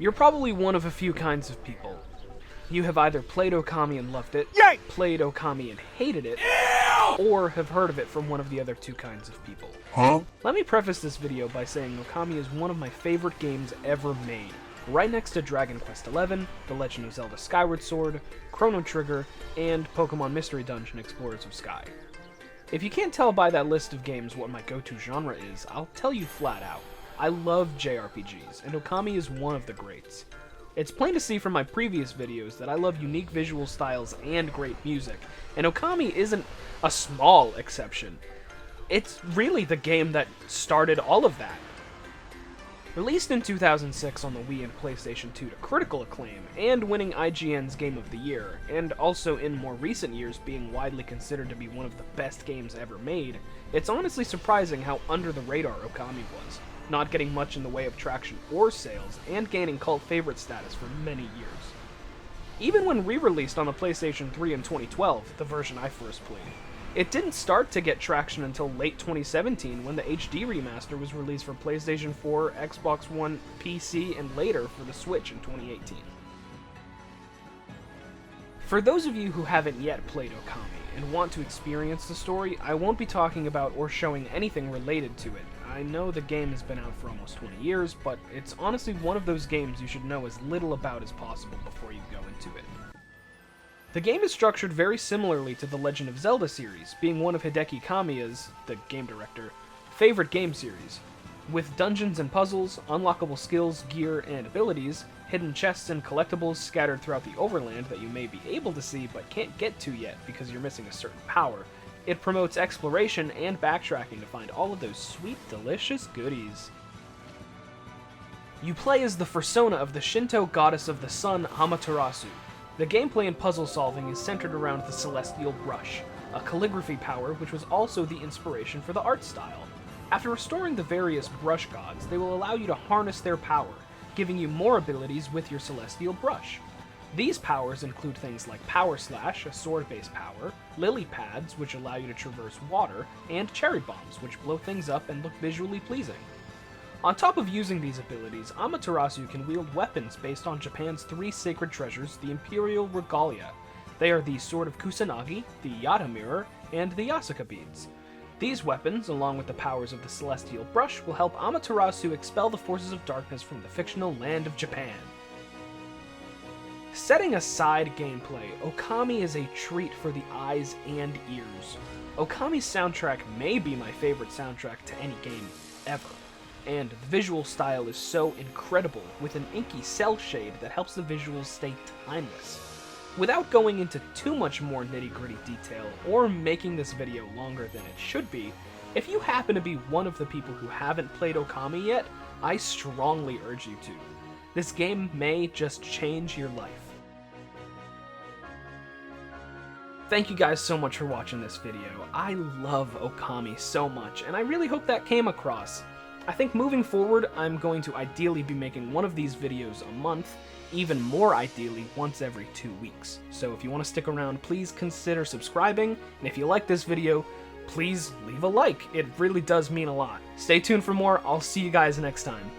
You're probably one of a few kinds of people. You have either played Okami and loved it, Yay! played Okami and hated it, or have heard of it from one of the other two kinds of people. Huh? Let me preface this video by saying Okami is one of my favorite games ever made, right next to Dragon Quest XI, The Legend of Zelda Skyward Sword, Chrono Trigger, and Pokemon Mystery Dungeon Explorers of Sky. If you can't tell by that list of games what my go-to genre is, I'll tell you flat out. I love JRPGs, and Okami is one of the greats. It's plain to see from my previous videos that I love unique visual styles and great music, and Okami isn't a small exception. It's really the game that started all of that. Released in 2006 on the Wii and PlayStation 2 to critical acclaim, and winning IGN's Game of the Year, and also in more recent years being widely considered to be one of the best games ever made, it's honestly surprising how under the radar Okami was, not getting much in the way of traction or sales, and gaining cult favorite status for many years. Even when re-released on the PlayStation 3 in 2012, the version I first played, it didn't start to get traction until late 2017 when the HD remaster was released for PlayStation 4, Xbox One, PC, and later for the Switch in 2018. For those of you who haven't yet played Okami and want to experience the story, I won't be talking about or showing anything related to it. I know the game has been out for almost 20 years, but it's honestly one of those games you should know as little about as possible before you go into it. The game is structured very similarly to the Legend of Zelda series, being one of Hideki Kamiya's, the game director, favorite game series, with dungeons and puzzles, unlockable skills, gear, and abilities, hidden chests and collectibles scattered throughout the overland that you may be able to see but can't get to yet because you're missing a certain power. It promotes exploration and backtracking to find all of those sweet, delicious goodies. You play as the persona of the Shinto goddess of the sun, Amaterasu. The gameplay and puzzle solving is centered around the Celestial Brush, a calligraphy power which was also the inspiration for the art style. After restoring the various brush gods, they will allow you to harness their power, giving you more abilities with your Celestial Brush. These powers include things like Power Slash, a sword-based power, Lily Pads, which allow you to traverse water, and Cherry Bombs, which blow things up and look visually pleasing. On top of using these abilities, Amaterasu can wield weapons based on Japan's three sacred treasures, the Imperial Regalia. They are the Sword of Kusanagi, the Yata Mirror, and the Yasuka Beads. These weapons, along with the powers of the Celestial Brush, will help Amaterasu expel the forces of darkness from the fictional land of Japan. Setting aside gameplay, Okami is a treat for the eyes and ears. Okami's soundtrack may be my favorite soundtrack to any game ever, and the visual style is so incredible with an inky cell shade that helps the visuals stay timeless. Without going into too much more nitty-gritty detail or making this video longer than it should be, if you happen to be one of the people who haven't played Okami yet, I strongly urge you to. This game may just change your life. Thank you guys so much for watching this video. I love Okami so much, and I really hope that came across. I think moving forward, I'm going to ideally be making one of these videos a month, even more ideally once every 2 weeks. So if you want to stick around, please consider subscribing, and if you like this video, please leave a like. It really does mean a lot. Stay tuned for more. I'll see you guys next time.